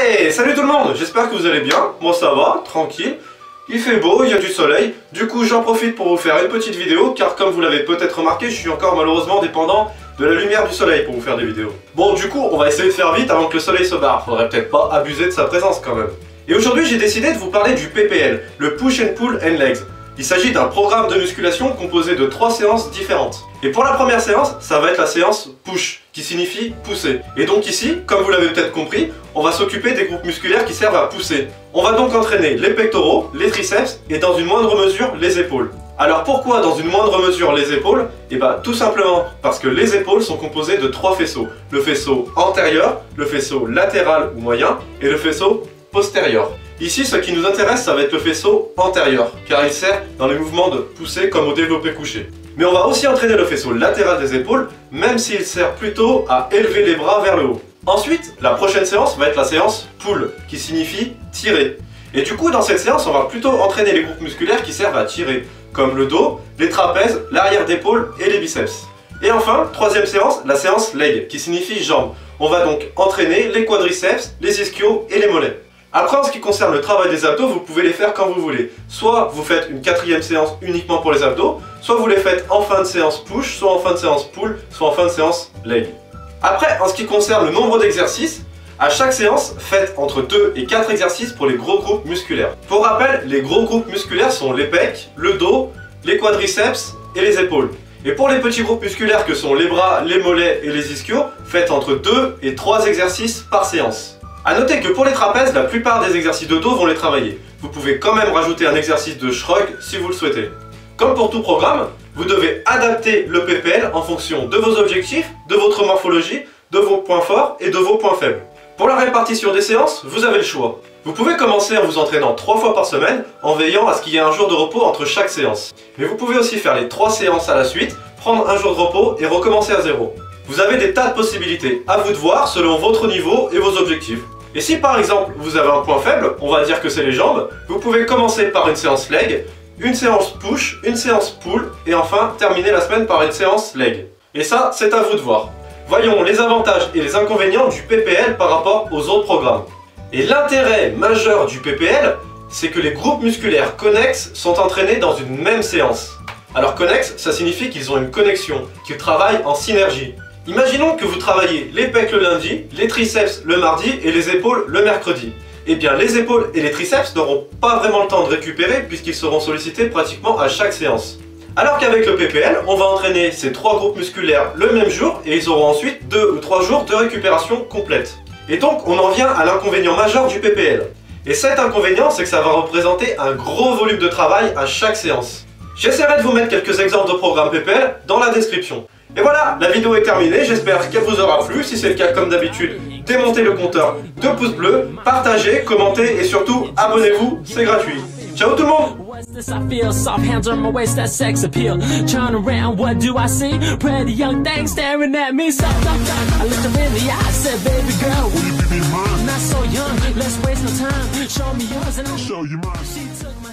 Hey, salut tout le monde, j'espère que vous allez bien, moi ça va, tranquille, il fait beau, il y a du soleil, du coup j'en profite pour vous faire une petite vidéo, car comme vous l'avez peut-être remarqué, je suis encore malheureusement dépendant de la lumière du soleil pour vous faire des vidéos. Bon, du coup, on va essayer de faire vite avant que le soleil se barre, faudrait peut-être pas abuser de sa présence quand même. Et aujourd'hui j'ai décidé de vous parler du PPL, le Push and Pull and Legs. Il s'agit d'un programme de musculation composé de 3 séances différentes. Et pour la première séance, ça va être la séance push, qui signifie pousser. Et donc ici, comme vous l'avez peut-être compris, on va s'occuper des groupes musculaires qui servent à pousser. On va donc entraîner les pectoraux, les triceps et dans une moindre mesure les épaules. Alors pourquoi dans une moindre mesure les épaules? Et bah tout simplement parce que les épaules sont composées de 3 faisceaux. Le faisceau antérieur, le faisceau latéral ou moyen et le faisceau postérieur. Ici, ce qui nous intéresse, ça va être le faisceau antérieur, car il sert dans les mouvements de poussée comme au développé couché. Mais on va aussi entraîner le faisceau latéral des épaules, même s'il sert plutôt à élever les bras vers le haut. Ensuite, la prochaine séance va être la séance pull, qui signifie tirer. Et du coup, dans cette séance, on va plutôt entraîner les groupes musculaires qui servent à tirer, comme le dos, les trapèzes, l'arrière d'épaule et les biceps. Et enfin, troisième séance, la séance leg, qui signifie jambes. On va donc entraîner les quadriceps, les ischios et les mollets. Après, en ce qui concerne le travail des abdos, vous pouvez les faire quand vous voulez. Soit vous faites une 4e séance uniquement pour les abdos, soit vous les faites en fin de séance push, soit en fin de séance pull, soit en fin de séance leg. Après, en ce qui concerne le nombre d'exercices, à chaque séance, faites entre 2 et 4 exercices pour les gros groupes musculaires. Pour rappel, les gros groupes musculaires sont les pecs, le dos, les quadriceps et les épaules. Et pour les petits groupes musculaires que sont les bras, les mollets et les ischios, faites entre 2 et 3 exercices par séance. A noter que pour les trapèzes, la plupart des exercices de dos vont les travailler. Vous pouvez quand même rajouter un exercice de shrug si vous le souhaitez. Comme pour tout programme, vous devez adapter le PPL en fonction de vos objectifs, de votre morphologie, de vos points forts et de vos points faibles. Pour la répartition des séances, vous avez le choix. Vous pouvez commencer en vous entraînant 3 fois par semaine, en veillant à ce qu'il y ait un jour de repos entre chaque séance. Mais vous pouvez aussi faire les 3 séances à la suite, prendre un jour de repos et recommencer à zéro. Vous avez des tas de possibilités, à vous de voir selon votre niveau et vos objectifs. Et si par exemple vous avez un point faible, on va dire que c'est les jambes, vous pouvez commencer par une séance leg, une séance push, une séance pull et enfin terminer la semaine par une séance leg. Et ça, c'est à vous de voir. Voyons les avantages et les inconvénients du PPL par rapport aux autres programmes. Et l'intérêt majeur du PPL, c'est que les groupes musculaires connexes sont entraînés dans une même séance. Alors connexes, ça signifie qu'ils ont une connexion, qu'ils travaillent en synergie. Imaginons que vous travaillez les pecs le lundi, les triceps le mardi et les épaules le mercredi. Eh bien les épaules et les triceps n'auront pas vraiment le temps de récupérer puisqu'ils seront sollicités pratiquement à chaque séance. Alors qu'avec le PPL, on va entraîner ces 3 groupes musculaires le même jour et ils auront ensuite 2 ou 3 jours de récupération complète. Et donc on en vient à l'inconvénient majeur du PPL. Et cet inconvénient, c'est que ça va représenter un gros volume de travail à chaque séance. J'essaierai de vous mettre quelques exemples de programmes PPL dans la description. Et voilà, la vidéo est terminée, j'espère qu'elle vous aura plu. Si c'est le cas, comme d'habitude, démontez le compteur de pouces bleus, partagez, commentez et surtout abonnez-vous, c'est gratuit. Ciao tout le monde! What's this I feel? Soft hands on my waist, that sex appeal. Turn around, what do I see? Pretty young thing staring at me. Stop. I looked her in the eye, said, baby girl, will you be mine? Not so young, let's waste no time. Show me yours and I'll show you mine. She took my